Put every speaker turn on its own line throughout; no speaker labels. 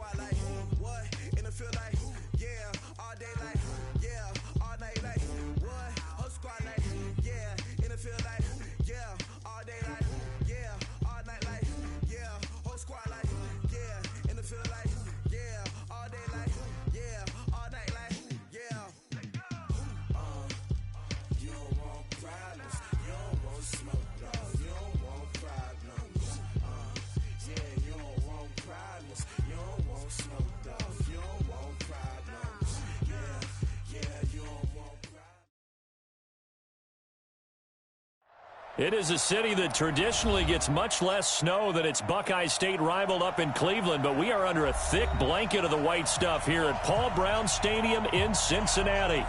squad like, what? In the field like, yeah. All day like, yeah. All night like, what? Whole squad like, yeah. In the field like, yeah. All day like, yeah. All night like, yeah. Whole squad like, yeah. In the field like, yeah. All day like, yeah. All night like, yeah. You don't want problems. You don't want smoke, dog. You don't want problems. Yeah, you don't want problems. You don't want smoke, dog. You don't want problems. Yeah, you don't want problems.
It is a city that traditionally gets much less snow than its Buckeye State rival up in Cleveland, but we are under a thick blanket of the white stuff here at Paul Brown Stadium in Cincinnati.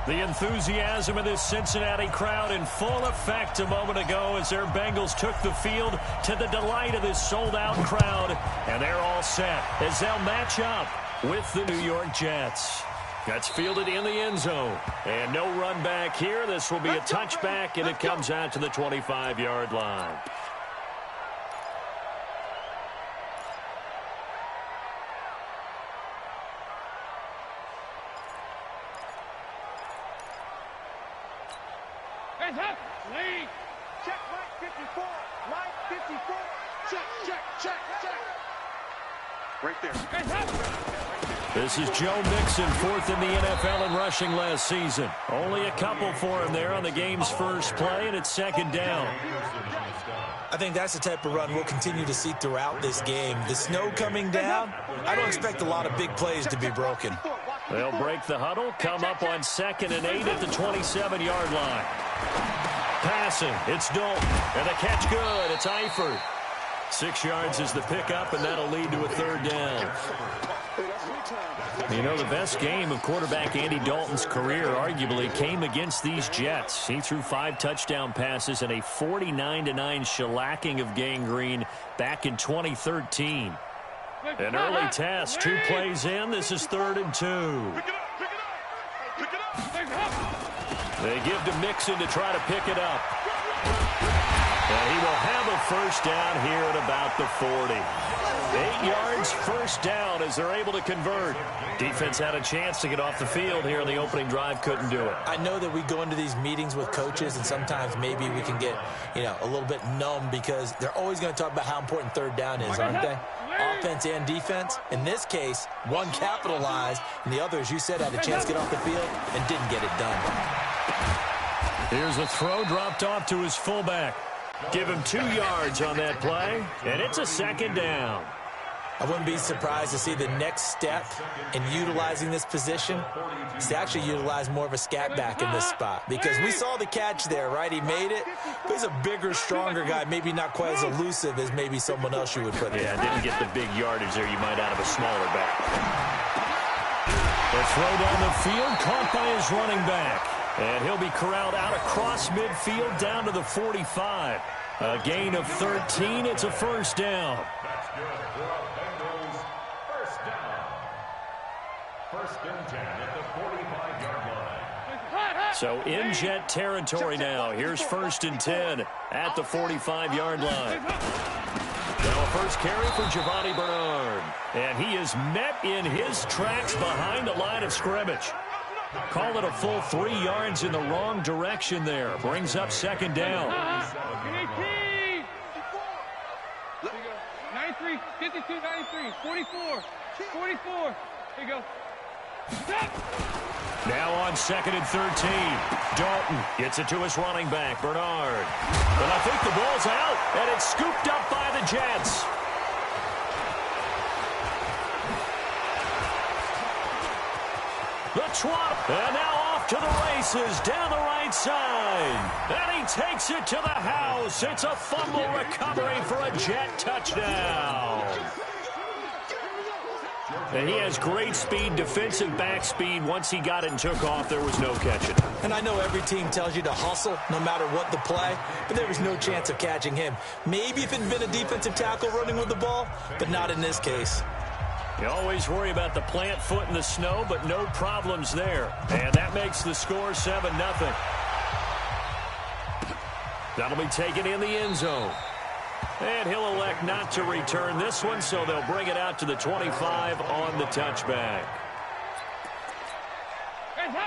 The enthusiasm of this Cincinnati crowd in full effect a moment ago as their Bengals took the field to the delight of this sold-out crowd, and they're all set as they'll match up with the New York Jets. That's fielded in the end zone. And no run back here. This will be a touchback, and it comes out to the 25-yard line.
Hands up. Lead. Check line 54. Line 54. Check. Right there. Hands up.
This is Joe Mixon, fourth in the NFL in rushing last season. Only a couple for him there on the game's first play, and it's second down.
I think that's the type of run we'll continue to see throughout this game. The snow coming down, I don't expect a lot of big plays to be broken.
They'll break the huddle, come up on 2nd and 8 at the 27-yard line. Passing, it's Dalton, and the catch good, it's Eifert. 6 yards is the pickup, and that'll lead to a third down. You know, the best game of quarterback Andy Dalton's career arguably came against these Jets. He threw 5 touchdown passes and a 49-9 shellacking of Gang Green back in 2013. An early test, 2 plays in. This is 3rd and 2. They give to Mixon to try to pick it up. And he will have a first down here at about the 40. 8 yards, first down as they're able to convert. Defense had a chance to get off the field here in the opening drive, couldn't do it.
I know that we go into these meetings with coaches, and sometimes maybe we can get, a little bit numb because they're always going to talk about how important third down is, aren't they? Offense and defense. In this case, one capitalized, and the other, as you said, had a chance to get off the field and didn't get it done.
Here's a throw dropped off to his fullback. Give him 2 yards on that play, and it's a second down.
I wouldn't be surprised to see the next step in utilizing this position is to actually utilize more of a scat back in this spot. Because we saw the catch there, right? He made it. But he's a bigger, stronger guy, maybe not quite as elusive as maybe someone else you would put there.
Yeah, didn't get the big yardage there you might out of a smaller back. The throw down the field, caught by his running back. And he'll be corralled out across midfield down to the 45. A gain of 13. It's a first down.
That's good for our Bengals. First down. First and 10 at the 45-yard line.
So in Jet territory now. Here's 1st and 10 at the 45-yard line. Now a first carry for Giovanni Bernard. And he is met in his tracks behind the line of scrimmage. Call it a full 3 yards in the wrong direction there. Brings up second down.
93, 52, 93, 44. Here you go.
Now on 2nd and 13. Dalton gets it to his running back, Bernard. But I think the ball's out, and it's scooped up by the Jets. The trot, and now off to the races down the right side. And he takes it to the house. It's a fumble recovery for a Jet touchdown. And he has great speed, defensive back speed. Once he got it and took off, there was no catching.
And I know every team tells you to hustle no matter what the play, but there was no chance of catching him. Maybe if it had been a defensive tackle running with the ball, but not in this case.
You always worry about the plant foot in the snow, but no problems there. And that makes the score 7-0. That'll be taken in the end zone. And he'll elect not to return this one, so they'll bring it out to the 25 on the touchback.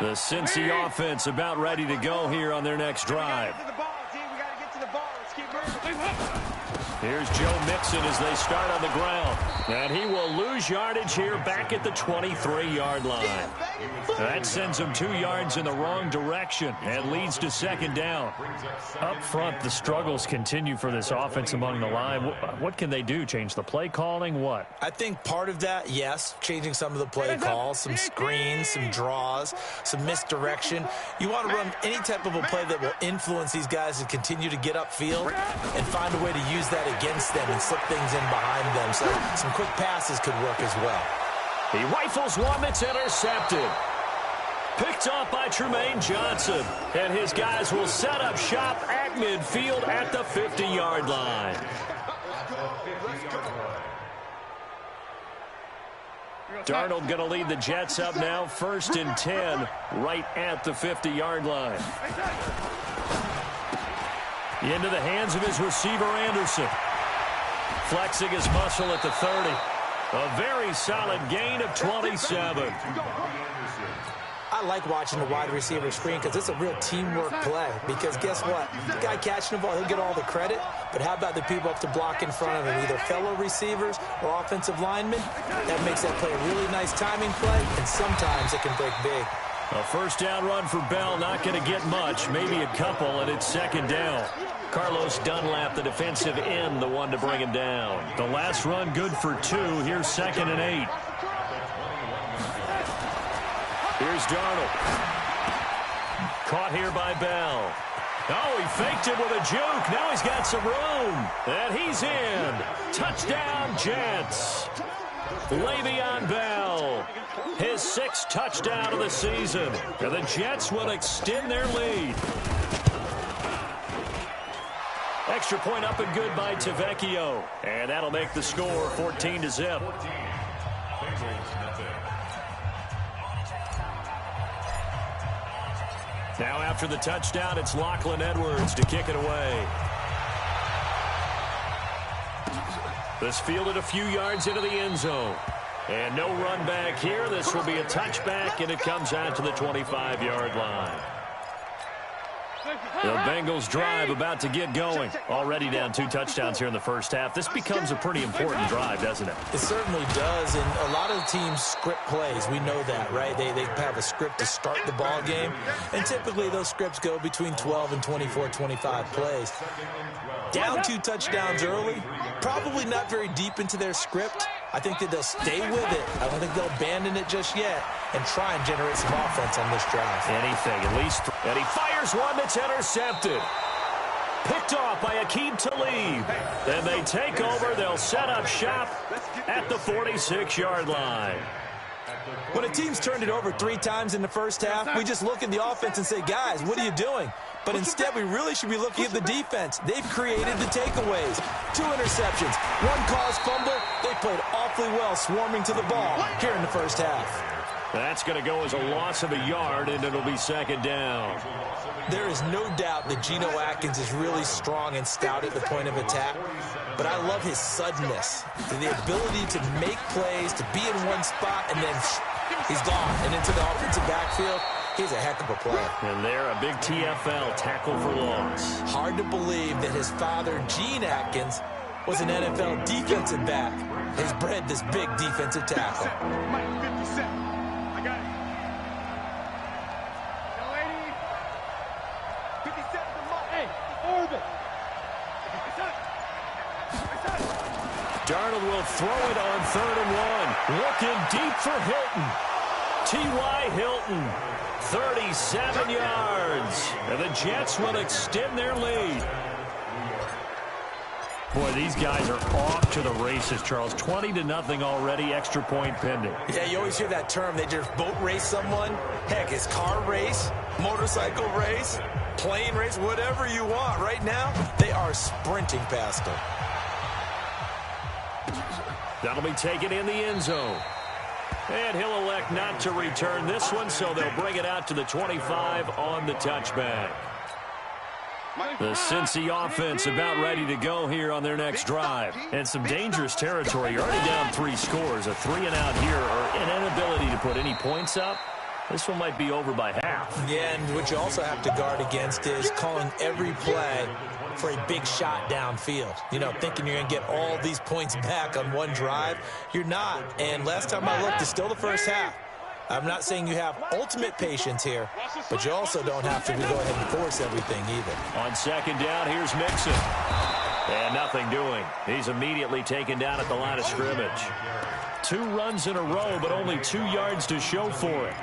The Cincy offense about ready to go here on their next drive. Here's Joe Mixon as they start on the ground. And he will lose yardage here back at the 23-yard line. That sends him 2 yards in the wrong direction and leads to second down. Up front, the struggles continue for this offense among the line. What can they do? Change the play calling? What?
I think part of that, yes, changing some of the play calls, some screens, some draws, some misdirection. You want to run any type of a play that will influence these guys to continue to get upfield and find a way to use that against them and slip things in behind them. So some quick passes could work as well.
He rifles one that's intercepted. Picked off by Tremaine Johnson. And his guys will set up shop at midfield at the 50-yard line. Darnold going to lead the Jets up now, 1st and 10, right at the 50-yard line. Into the hands of his receiver, Anderson. Flexing his muscle at the 30. A very solid gain of 27.
I like watching the wide receiver screen because it's a real teamwork play. Because guess what? The guy catching the ball, he'll get all the credit. But how about the people up to block in front of him, either fellow receivers or offensive linemen? That makes that play a really nice timing play, and sometimes it can break big.
A first down run for Bell, not going to get much, maybe a couple, and it's second down. Carlos Dunlap, the defensive end, the one to bring him down. The last run good for 2. Here's 2nd and 8. Here's Darnold. Caught here by Bell. Oh, he faked it with a juke. Now he's got some room. And he's in. Touchdown, Jets. Le'Veon Bell. His 6th touchdown of the season. And the Jets will extend their lead. Extra point up and good by Tavecchio. And that'll make the score 14-0. Now after the touchdown, it's Lachlan Edwards to kick it away. This fielded a few yards into the end zone. And no run back here. This will be a touchback, and it comes out to the 25-yard line. The Bengals drive about to get going. Already down 2 touchdowns here in the first half. This becomes a pretty important drive, doesn't it?
It certainly does, and a lot of teams script plays. We know that, right? They have a script to start the ball game, and typically those scripts go between 12 and 24, 25 plays. Down 2 touchdowns early, probably not very deep into their script. I think that they'll stay with it. I don't think they'll abandon it just yet and try and generate some offense on this drive.
Anything, at least. And he fires one that's intercepted. Picked off by Aqib Talib. Then they take over. They'll set up shop at the 46-yard line.
When a team's turned it over 3 times in the first half, we just look at the offense and say, guys, what are you doing? But instead, we really should be looking at the defense. They've created the takeaways. 2 interceptions, 1 caused fumble. They played awfully well swarming to the ball here in the first half.
That's going to go as a loss of a yard, and it'll be second down.
There is no doubt that Geno Atkins is really strong and stout at the point of attack. But I love his suddenness, the ability to make plays, to be in one spot, and then he's gone. And into the offensive backfield, he's a heck of a player.
And there, a big TFL, tackle for loss.
Hard to believe that his father, Gene Atkins, was an NFL defensive back. He's bred this big defensive tackle.
I got it. Young lady. 57 to Mark. Hey, orbit.
Darnold will throw it on 3rd and 1. Looking deep for Hilton. T.Y. Hilton, 37 yards. And the Jets will extend their lead. Boy, these guys are off to the races, Charles. 20-0 already, extra point pending.
Yeah, you always hear that term. They just boat race someone. Heck, it's car race, motorcycle race, plane race, whatever you want. Right now, they are sprinting past them.
That'll be taken in the end zone. And he'll elect not to return this one, so they'll bring it out to the 25 on the touchback. The Cincy offense about ready to go here on their next drive. And some dangerous territory. You're already down 3 scores. A 3-and-out here or an inability to put any points up. This one might be over by half.
Yeah, and what you also have to guard against is calling every play for a big shot downfield. You know, thinking you're going to get all these points back on one drive. You're not. And last time I looked, it's still the first half. I'm not saying you have ultimate patience here, but you also don't have to go ahead and force everything either.
On second down, here's Mixon. And nothing doing. He's immediately taken down at the line of scrimmage. 2 runs in a row, but only 2 yards to show for it.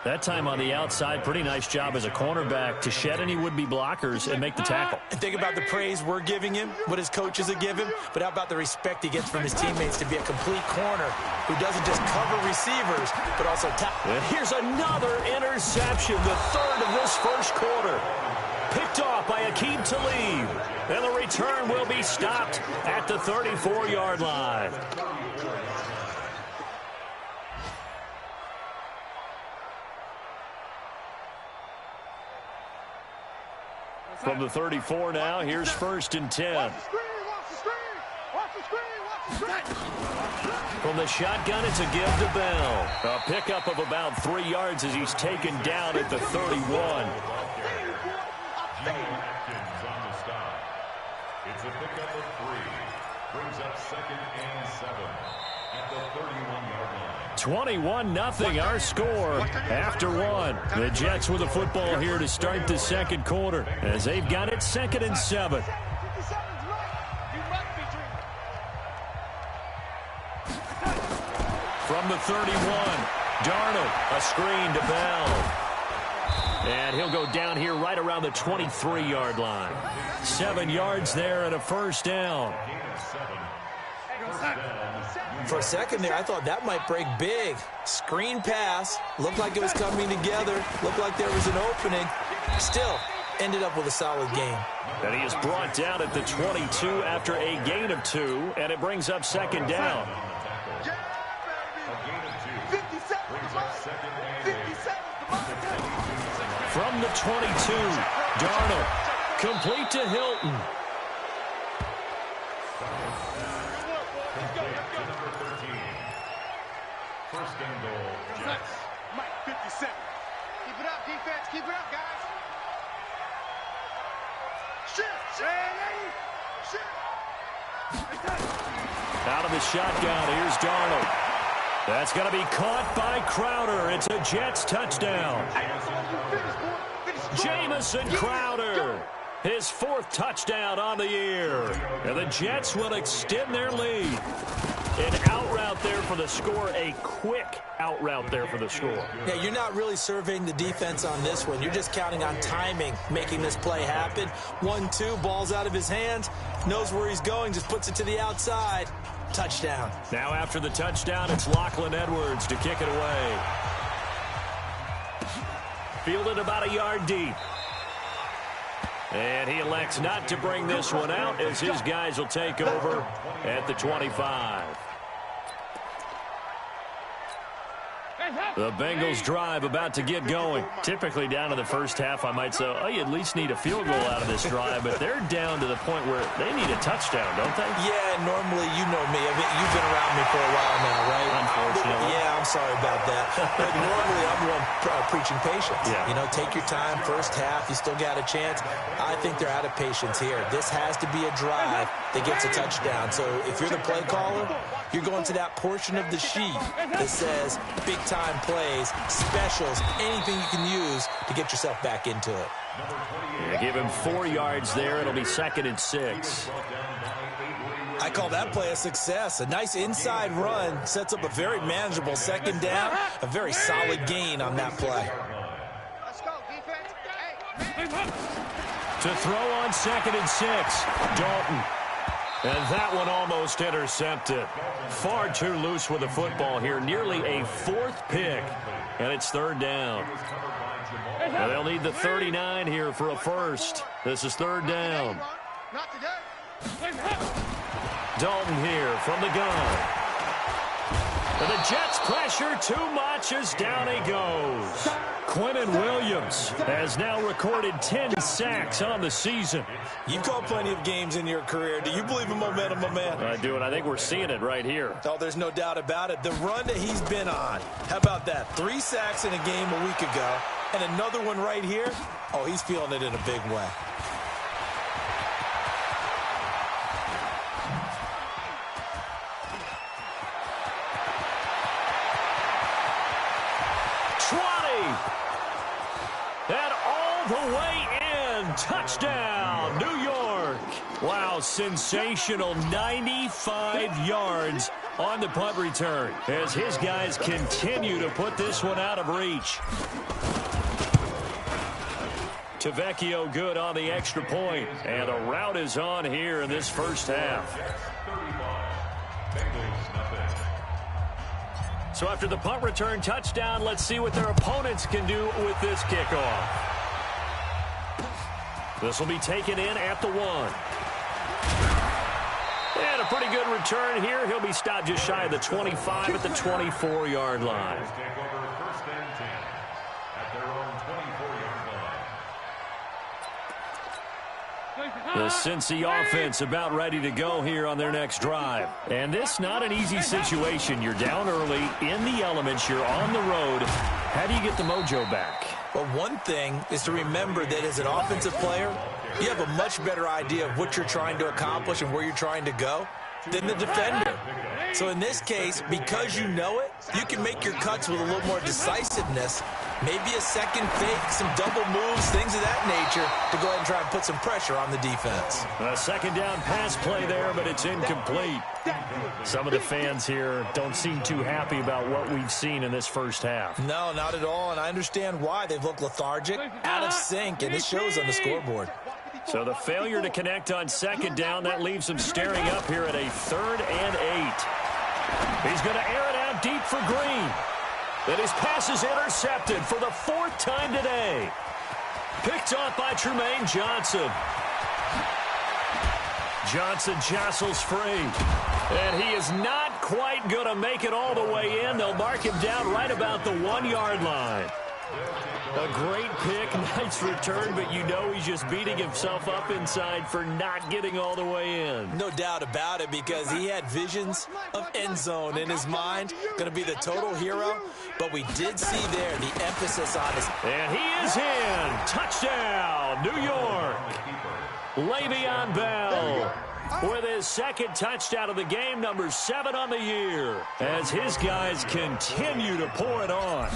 That time on the outside, pretty nice job as a cornerback to shed any would-be blockers and make the tackle.
And think about the praise we're giving him, what his coaches are giving, but how about the respect he gets from his teammates to be a complete corner who doesn't just cover receivers, but also tackle.
And here's another interception, the 3rd of this first quarter. Picked off by Aqib Talib. And the return will be stopped at the 34-yard line. From the 34 now, here's 1st and 10. From the shotgun, it's a give to Bell. A pickup of about 3 yards as he's taken down at the 31.
Atkins on the stop. It's a pickup of 3. Brings up 2nd and 7 at the 31-yard line.
21-0 our score after 1. The Jets with the football here to start the second quarter as they've got it 2nd and 7. From the 31, Darnold, a screen to Bell. And he'll go down here right around the 23-yard line. 7 yards there and a first down.
For a second there, I thought that might break big. Screen pass. Looked like it was coming together. Looked like there was an opening. Still, ended up with a solid gain.
And he is brought down at the 22 after a gain of 2, and it brings up 2nd down. From the 22, Darnold, complete to Hilton.
First and goal, Jets.
Mike, 57. Keep it up, defense. Keep it up, guys. Shift.
Out of the shotgun, here's Darnold. That's going to be caught by Crowder. It's a Jets touchdown. Jamison Crowder, his 4th touchdown on the year. And the Jets will extend their lead. An out route there for the score, a quick out route there for the score.
Yeah, you're not really surveying the defense on this one. You're just counting on timing, making this play happen. 1-2, ball's out of his hands, knows where he's going, just puts it to the outside. Touchdown.
Now after the touchdown, it's Lachlan Edwards to kick it away. Fielded about a yard deep. And he elects not to bring this one out as his guys will take over at the 25. The Bengals drive about to get going. Typically down to the first half, I might say, oh, you at least need a field goal out of this drive, but they're down to the point where they need a touchdown, don't they?
Yeah, normally, you know me. You've been around me for a while now, right?
Unfortunately.
Yeah, I'm sorry about that. But normally, I'm the one preaching patience.
Yeah.
You know, take your time, first half, you still got a chance. I think they're out of patience here. This has to be a drive that gets a touchdown. So if you're the play caller, you're going to that portion of the sheet that says big-time plays, specials, anything you can use to get yourself back into it.
Yeah, give him 4 yards there. It'll be 2nd and 6.
I call that play a success. A nice inside run sets up a very manageable 2nd down, a very solid gain on that play.
Let's go, defense.
To throw on 2nd and 6, Dalton. And that one almost intercepted. Far too loose with the football here. Nearly a 4th pick. And it's 3rd down. And they'll need the 39 here for a first. This is 3rd down.
Not today.
Dalton here from the gun. The Jets pressure too much as down he goes. Quinnen Williams has now recorded 10 sacks on the season.
You've called plenty of games in your career. Do you believe in momentum, my man?
I do, and I think we're seeing it right here.
Oh, there's no doubt about it. The run that he's been on. How about that? 3 sacks in a game a week ago, and another one right here. Oh, he's feeling it in a big way.
And all the way in. Touchdown, New York. Wow, sensational 95 yards on the punt return as his guys continue to put this one out of reach. Tavecchio good on the extra point, and a rout is on here in this first half. So after the punt return touchdown, let's see what their opponents can do with this kickoff. This will be taken in at the 1. And a pretty good return here. He'll be stopped just shy of the 25 at the 24-yard line. The Cincy offense about ready to go here on their next drive. And this not an easy situation. You're down early, in the elements, you're on the road. How do you get the mojo back?
Well, one thing is to remember that as an offensive player, you have a much better idea of what you're trying to accomplish and where you're trying to go than the defender. So in this case, because you know it, you can make your cuts with a little more decisiveness. Maybe a second fake, some double moves, things of that nature to go ahead and try and put some pressure on the defense.
A second down pass play there, but it's incomplete. Some of the fans here don't seem too happy about what we've seen in this first half.
No, not at all, and I understand why. They've looked lethargic, out of sync, and it shows on the scoreboard.
So the failure to connect on second down, that leaves them staring up here at a 3rd and 8. He's going to air it out deep for Green. And his pass is intercepted for the 4th time today. Picked off by Tremaine Johnson. Johnson jostles free. And he is not quite going to make it all the way in. They'll mark him down right about the 1-yard line. A great pick, nice return, but you know he's just beating himself up inside for not getting all the way in.
No doubt about it, because he had visions of end zone in his mind, going to be the total hero, but we did see there the emphasis on his...
And he is in. Touchdown, New York. Le'Veon Bell with his 2nd touchdown of the game, number 7 on the year, as his guys continue to pour it on.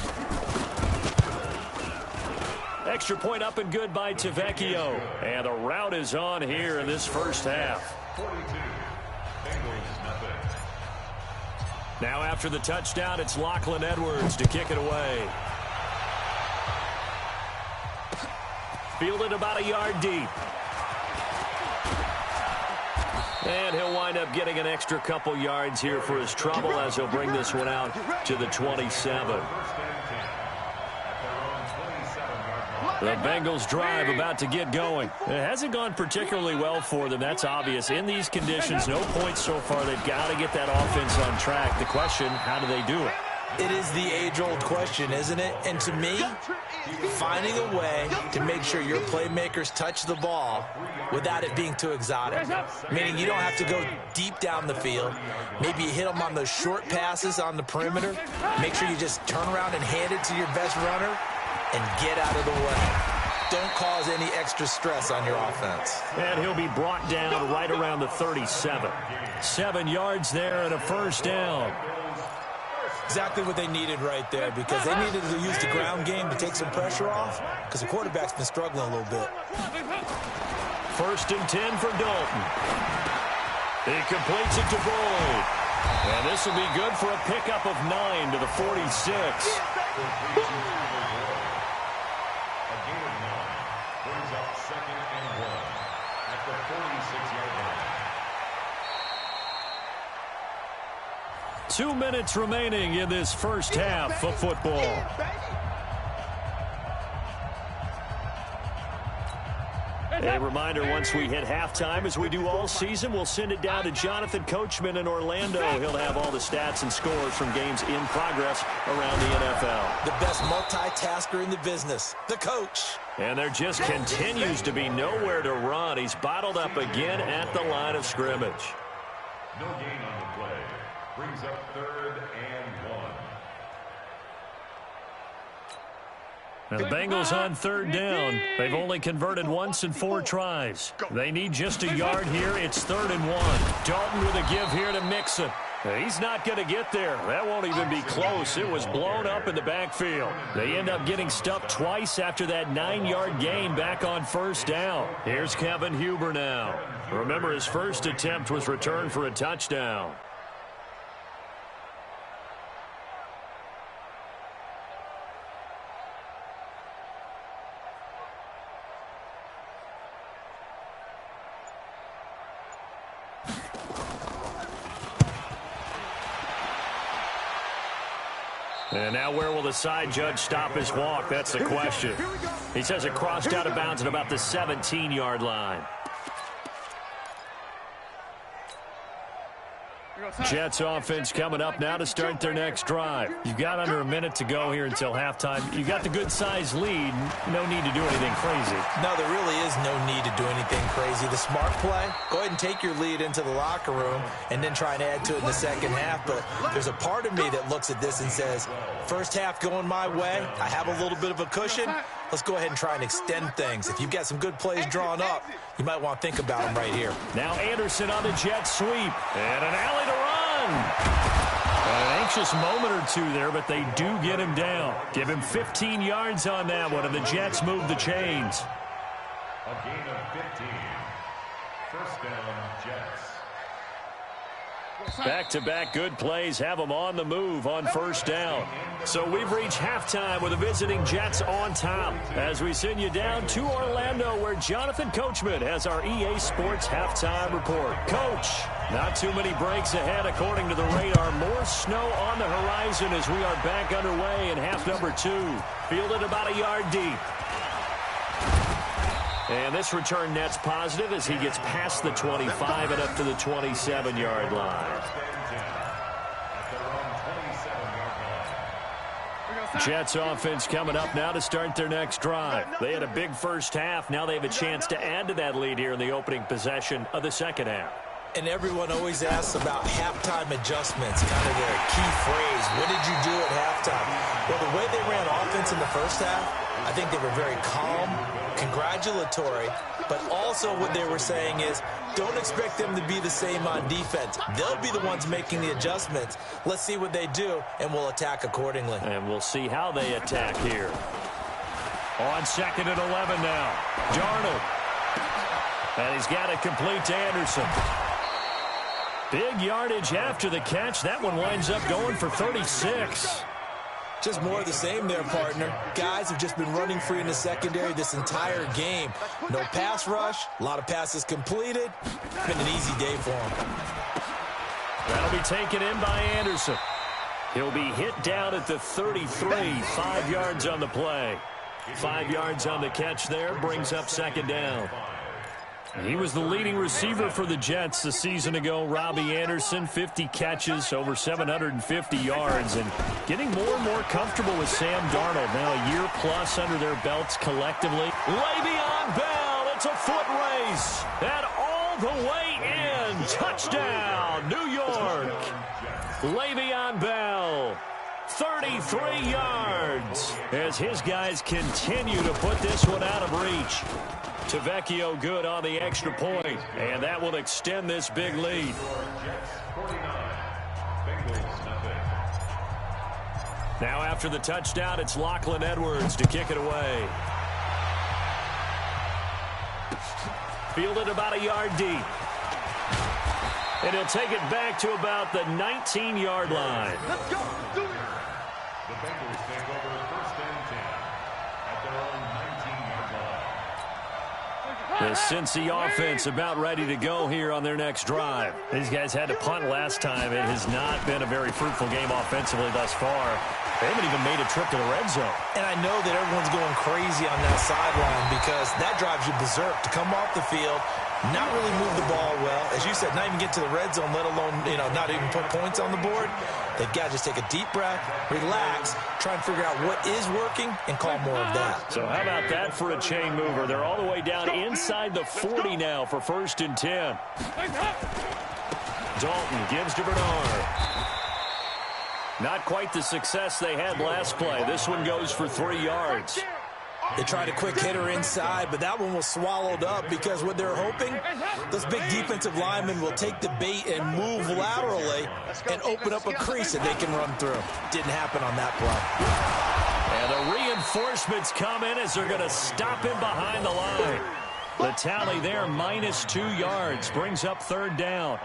Extra point up and good by Tavecchio. And a rout is on here in this first half. Now after the touchdown, it's Lachlan Edwards to kick it away. Fielded about a yard deep. And he'll wind up getting an extra couple yards here for his trouble as he'll bring this one out to the 27. The Bengals drive about to get going. It hasn't gone particularly well for them. That's obvious. In these conditions, no points so far. They've got to get that offense on track. The question, how do they do it?
It is the age-old question, isn't it? And to me, finding a way to make sure your playmakers touch the ball without it being too exotic. Meaning you don't have to go deep down the field. Maybe you hit them on those short passes on the perimeter. Make sure you just turn around and hand it to your best runner and get out of the way. Don't cause any extra stress on your offense.
And he'll be brought down right around the 37. 7 yards there and a first down.
Exactly what they needed right there, because they needed to use the ground game to take some pressure off, because the quarterback's been struggling a little bit.
1st and 10 for Dalton. He completes it to Boyd. And this will be good for a pickup of 9 to the 46.
Brings up 2nd and 1 at the 46-yard line.
2 minutes remaining in this first half of football. A reminder, once we hit halftime, as we do all season, we'll send it down to Jonathan Coachman in Orlando. He'll have all the stats and scores from games in progress around the NFL.
The best multitasker in the business, the coach.
And there just continues to be nowhere to run. He's bottled up again at the line of scrimmage.
No gain on the play. Brings up 3rd and 1.
The Bengals on 3rd down. They've only converted once in 4 tries. They need just a yard here. It's 3rd and 1. Dalton with a give here to Mixon. He's not going to get there. That won't even be close. It was blown up in the backfield. They end up getting stuffed twice after that 9-yard gain back on 1st down. Here's Kevin Huber now. Remember, his first attempt was returned for a touchdown. And now where will the side judge stop his walk? That's the question. He says it crossed out of bounds at about the 17-yard line. Jets offense coming up now to start their next drive. You've got under a minute to go here until halftime. You got the good-sized lead. No need to do anything crazy.
No, there really is no need to do anything crazy. The smart play, go ahead and take your lead into the locker room and then try and add to it in the second half. But there's a part of me that looks at this and says, first half going my way, I have a little bit of a cushion. Let's go ahead and try and extend things. If you've got some good plays drawn up, you might want to think about them right here.
Now Anderson on the jet sweep. And an alley to run. An anxious moment or two there, but they do get him down. Give him 15 yards on that one, and the Jets move the chains.
A gain of 15. First down, Jets.
Back-to-back good plays have them on the move on 1st down. So we've reached halftime with the visiting Jets on top as we send you down to Orlando where Jonathan Coachman has our EA Sports halftime report. Coach, not too many breaks ahead according to the radar. More snow on the horizon as we are back underway in half number 2. Fielded about a yard deep. And this return net's positive as he gets past the 25 and up to the 27-yard line. Jets offense coming up now to start their next drive. They had a big first half. Now they have a chance to add to that lead here in the opening possession of the second half.
And everyone always asks about halftime adjustments, kind of their key phrase. What did you do at halftime? Well, the way they ran offense in the first half, I think they were very calm, congratulatory, but also what they were saying is don't expect them to be the same on defense. They'll be the ones making the adjustments. Let's see what they do, and we'll attack accordingly.
And we'll see how they attack here. On 2nd and 11 now. Darnold. And he's got it complete to Anderson. Big yardage after the catch. That one winds up going for 36.
Just more of the same there, partner. Guys have just been running free in the secondary this entire game. No pass rush, a lot of passes completed. Been an easy day for them.
That'll be taken in by Anderson. He'll be hit down at the 33, 5 yards on the play. 5 yards on the catch there, brings up 2nd down. He was the leading receiver for the Jets a season ago. Robbie Anderson, 50 catches, over 750 yards, and getting more and more comfortable with Sam Darnold. Now a year plus under their belts collectively. Le'Veon Bell, it's a foot race, and all the way in. Touchdown, New York. Le'Veon Bell, 33 yards, as his guys continue to put this one out of reach. Tavecchio good on the extra point, and that will extend this big lead. Now after the touchdown, it's Lachlan Edwards to kick it away. Fielded about a yard deep. And he'll take it back to about the 19-yard line.
Let's go. Do it.
The Bengals take over 1st and 10 at their own 19-yard line.
The Cincy offense about ready to go here on their next drive. These guys had to punt last time. It has not been a very fruitful game offensively thus far. They haven't even made a trip to the red zone. And I know that everyone's going crazy on that sideline because that drives you berserk to come off the field, not really move the ball well. As you said, not even get to the red zone, let alone, not even put points on the board. They've got to just take a deep breath, relax, try and figure out what is working, and call more of that. So how about that for a chain mover? They're all the way down inside the 40 now for 1st and 10. Dalton gives to Bernard. Not quite the success they had last play. This one goes for 3 yards. They tried a quick hitter inside, but that one was swallowed up because what they're hoping, those big defensive linemen will take the bait and move laterally and open up a crease that they can run through. Didn't happen on that play. And the reinforcements come in as they're going to stop him behind the line. The tally there, -2 yards, brings up 3rd down.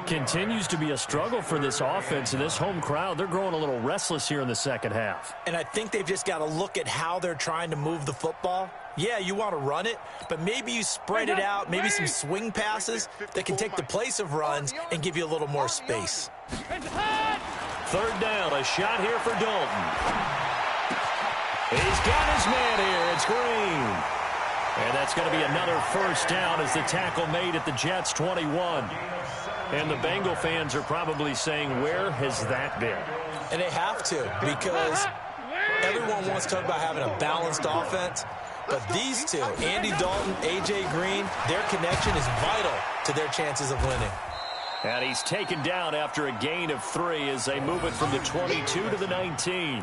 Continues to be a struggle for this offense and this home crowd. They're growing a little restless here in the second half. And I think they've just got to look at how they're trying to move the football. Yeah, you want to run it, but maybe you spread it out, maybe some swing passes that can take the place of runs and give you a little more space. 3rd down, a shot here for Dalton. He's got his man here. It's Green. And that's going to be another 1st down as the tackle made at the Jets' 21. And the Bengal fans are probably saying, where has that been? And they have to, because everyone wants to talk about having a balanced offense. But these two, Andy Dalton, A.J. Green, their connection is vital to their chances of winning. And he's taken down after a gain of 3 as they move it from the 22 to the 19.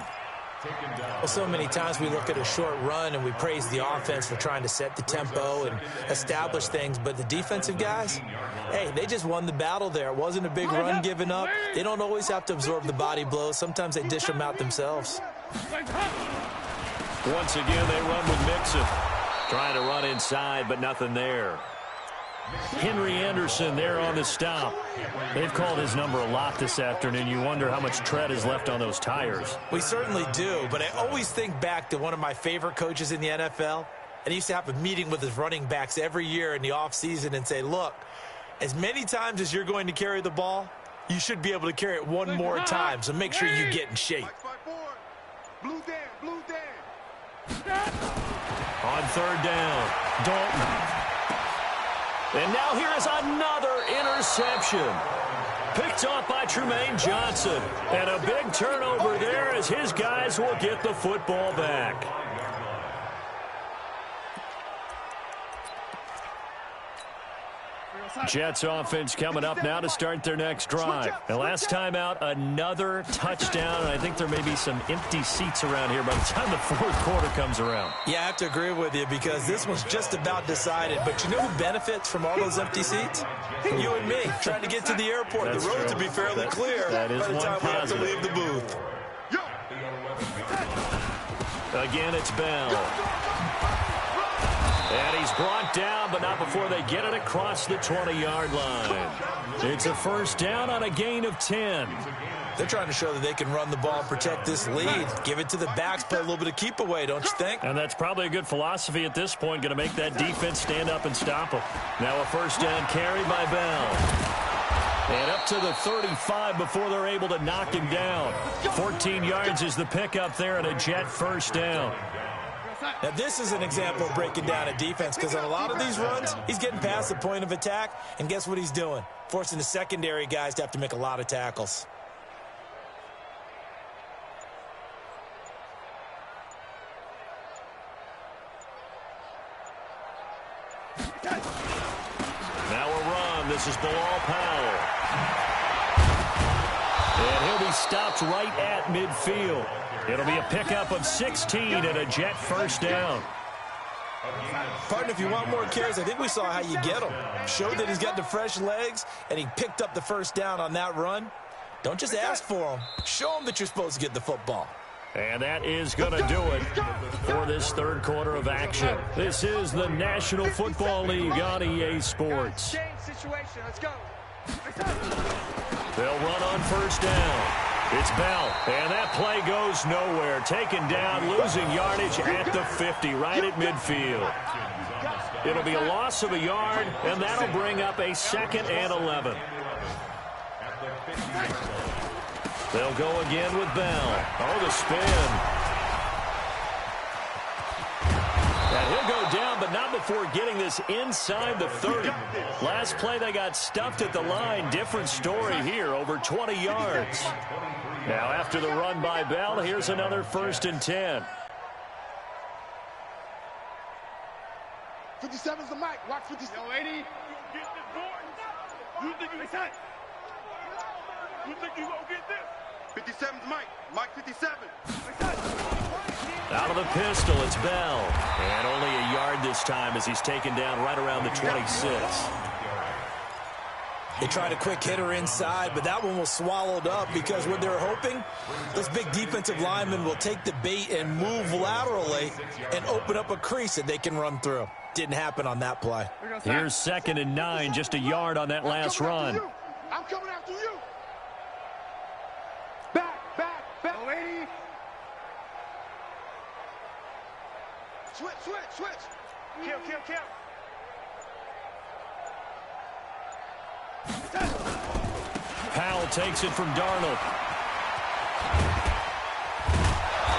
Well, so many times we look at a short run and we praise the offense for trying to set the tempo and establish things, but the defensive guys, hey, they just won the battle there. It wasn't a big run given up. They don't always have to absorb the body blows. Sometimes they dish them out themselves. Once again, they run with Mixon. Trying to run inside, but nothing there. Henry Anderson there on the stop. They've called his number a lot this afternoon. You wonder how much tread is left on those tires. We certainly do, but I always think back to one of my favorite coaches in the NFL. And he used to have a meeting with his running backs every year in the offseason and say, look, as many times as you're going to carry the ball, you should be able to carry it one more time, so make sure you get in shape.
Blue Dan.
On 3rd down, Dalton. And now here is another interception. Picked off by Trumaine Johnson. And a big turnover there as his guys will get the football back. Jets offense coming up now to start their next drive. And last time out, another touchdown. And I think there may be some empty seats around here by the time the 4th quarter comes around. Yeah, I have to agree with you because this one's just about decided. But you know who benefits from all those empty seats? You and me, trying to get to the airport. That's the roads will be fairly clear by the time we have to leave the booth. Again, it's Bell. And he's brought down, but not before they get it across the 20-yard line. It's a 1st down on a gain of 10. They're trying to show that they can run the ball and protect this lead. Give it to the backs, play a little bit of keep away, don't you think? And that's probably a good philosophy at this point, going to make that defense stand up and stop them. Now a 1st down carry by Bell. And up to the 35 before they're able to knock him down. 14 yards is the pickup there and a Jet 1st down. Now, this is an example of breaking down a defense because on a lot of these runs, he's getting past the point of attack, and guess what he's doing? Forcing the secondary guys to have to make a lot of tackles. Now a run. This is Bilal Powell. And he'll be stopped right at midfield. It'll be a pickup of 16 and a Jet 1st down. Partner, if you want more carries, I think we saw how you get them. Showed that he's got the fresh legs, and he picked up the 1st down on that run. Don't just ask for them. Show them that you're supposed to get the football. And that is going to do it for this 3rd quarter of action. This is the National Football League on EA Sports. They'll run on 1st down. It's Bell, and that play goes nowhere. Taken down, losing yardage at the 50, right at midfield. It'll be a loss of a yard, and that'll bring up a 2nd and 11. They'll go again with Bell. Oh, the spin. And he'll go down, but not before getting this inside the 30. Last play, they got stuffed at the line. Different story here, over 20 yards. Now, after the run by Bell, here's another 1st and 10.
57's the mic. Watch 57. Yo, 80. You get this board. You think you can? You think you gonna get this? 57's Mike. Mike 57.
Out of the pistol, it's Bell. And only a yard this time as he's taken down right around the 26.
They tried a quick hitter inside, but that one was swallowed up because what they're hoping, this big defensive lineman will take the bait and move laterally and open up a crease that they can run through. Didn't happen on that play.
Here's 2nd and 9, just a yard on that last run.
I'm coming after you. Back. 80. Switch. Kill.
Powell takes it from Darnold.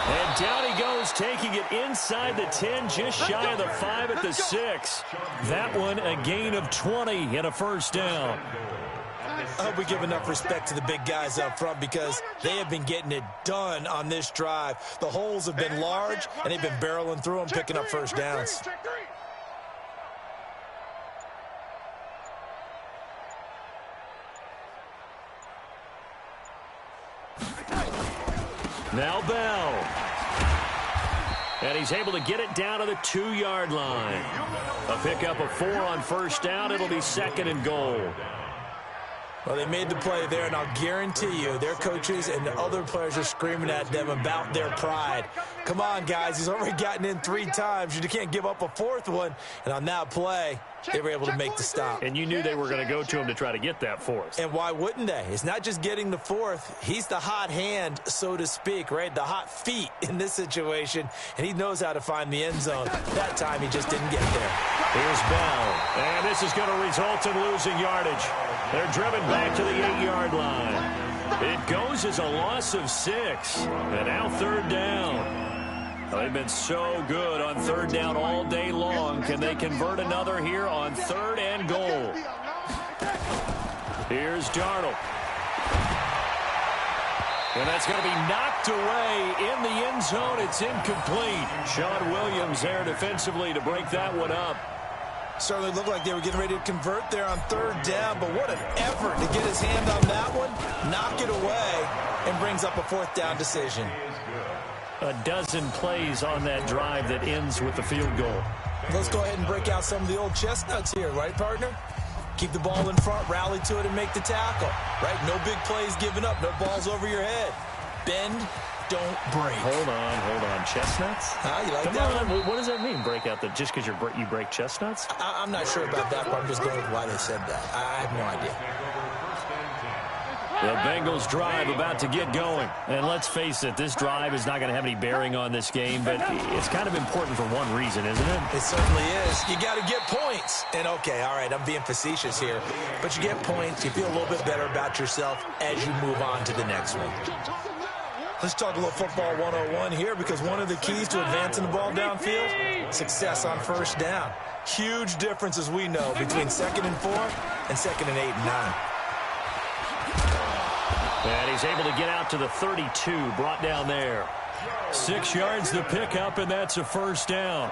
And down he goes, taking it inside the 10, just shy of the 5 at the 6. That one a gain of 20 and a 1st down.
I hope we give enough respect to the big guys up front because they have been getting it done on this drive. The holes have been large, and they've been barreling through them, picking up 1st downs.
Now Bell. And he's able to get it down to the 2-yard line. A pickup of 4 on 1st down. It'll be 2nd and goal.
Well, they made the play there, and I'll guarantee you their coaches and the other players are screaming at them about their pride. Come on, guys. He's already gotten in 3 times. You can't give up a 4th one. And on that play, they were able to make the stop.
And you knew they were going to go to him to try to get that 4th.
And why wouldn't they? It's not just getting the 4th. He's the hot hand, so to speak, right? The hot feet in this situation. And he knows how to find the end zone. That time, he just didn't get there.
Here's Bell. And this is going to result in losing yardage. They're driven back to the 8-yard line. It goes as a loss of 6. And now 3rd down. They've been so good on 3rd down all day long. Can they convert another here on 3rd and goal? Here's Darnold. And that's going to be knocked away in the end zone. It's incomplete. Sean Williams there defensively to break that one up.
Certainly looked like they were getting ready to convert there on 3rd down, but what an effort to get his hand on that one, knock it away, and brings up a 4th down decision.
A dozen plays on that drive that ends with the field goal.
Let's go ahead and break out some of the old chestnuts here, right, partner? Keep the ball in front, rally to it, and make the tackle, right? No big plays given up, no balls over your head. Bend, don't break.
Hold on. Chestnuts?
You like
Come
that
on.
one?
What does that mean, break out just because you break chestnuts?
I'm not sure about that, but I'm just going with why they said that. I have no idea.
The Bengals drive about to get going. And let's face it, this drive is not going to have any bearing on this game, but it's kind of important for one reason, isn't it?
It certainly is. You got to get points. And, okay, all right, I'm being facetious here, but you get points. You feel a little bit better about yourself as you move on to the next one. Let's talk a little football 101 here because one of the keys to advancing the ball downfield, success on 1st down. Huge difference, as we know, between 2nd and 4 and 2nd and 8 and 9.
And he's able to get out to the 32, brought down there. 6 yards the pickup, and that's a 1st down.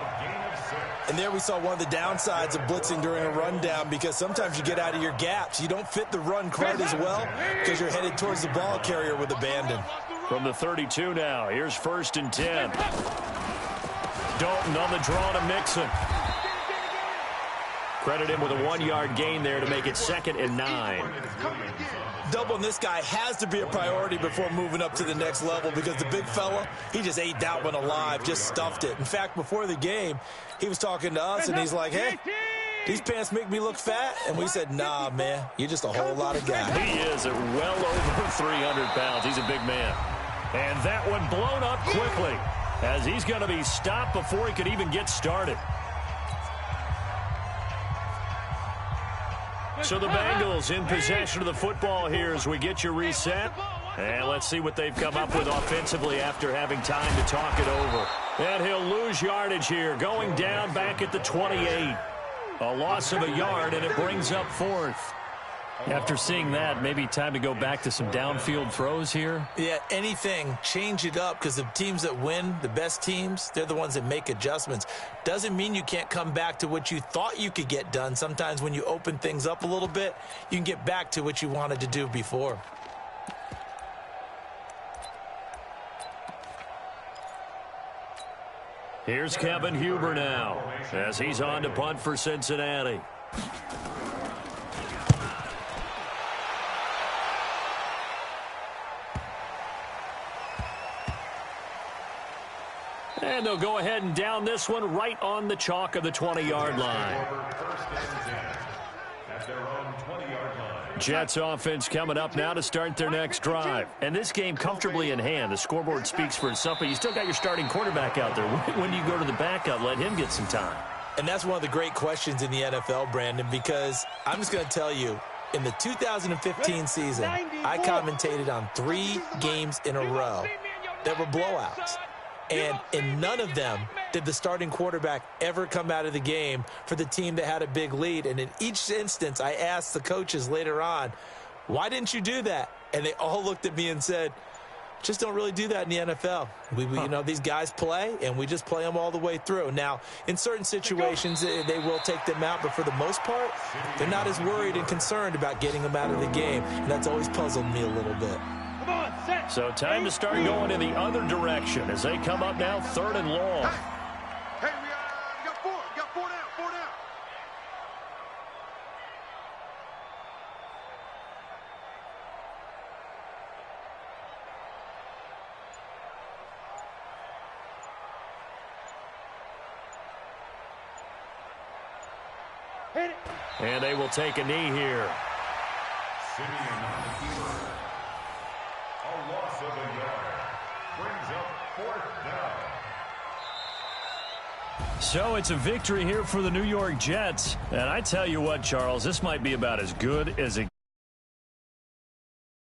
And there we saw one of the downsides of blitzing during a rundown because sometimes you get out of your gaps. You don't fit the run quite as well because you're headed towards the ball carrier with abandon.
From the 32 now, here's 1st and 10. Dalton on the draw to Mixon. Credit him with a 1-yard gain there to make it 2nd and 9.
Doubling this guy has to be a priority before moving up to the next level because the big fella, he just ate that one alive, just stuffed it. In fact, before the game, he was talking to us, and he's like, hey, these pants make me look fat. And we said, nah, man, you're just a whole lot of guy.
He is at well over 300 pounds. He's a big man. And that one blown up quickly as he's going to be stopped before he could even get started. So the Bengals in possession of the football here as we get you reset. And let's see what they've come up with offensively after having time to talk it over. And he'll lose yardage here, going down back at the 28. A loss of a yard, and it brings up 4th. After seeing that, maybe time to go back to some downfield throws here.
Yeah, anything, change it up, because the teams that win, the best teams, they're the ones that make adjustments. Doesn't mean you can't come back to what you thought you could get done. Sometimes when you open things up a little bit, you can get back to what you wanted to do before.
Here's Kevin Huber now as he's on to punt for Cincinnati. And they'll go ahead and down this one right on the chalk of the 20-yard line. Jets offense coming up now to start their next drive. And this game comfortably in hand. The scoreboard speaks for itself, but you still got your starting quarterback out there. When do you go to the backup, let him get some time?
And that's one of the great questions in the NFL, Brandon, because I'm just going to tell you, in the 2015 season, I commentated on 3 games in a row that were blowouts. And in none of them did the starting quarterback ever come out of the game for the team that had a big lead. And in each instance, I asked the coaches later on, why didn't you do that? And they all looked at me and said, just don't really do that in the NFL. You know, these guys play, and we just play them all the way through. Now, in certain situations, they will take them out, but for the most part, they're not as worried and concerned about getting them out of the game. And that's always puzzled me a little bit.
So time to start going in the other direction as they come up now 3rd and long.
Hey, we got 4. We got 4 down. 4 down.
And they will take a knee here.
A loss of a yard. Brings up 4th down.
So it's a victory here for the New York Jets. And I tell you what, Charles, this might be about as good as it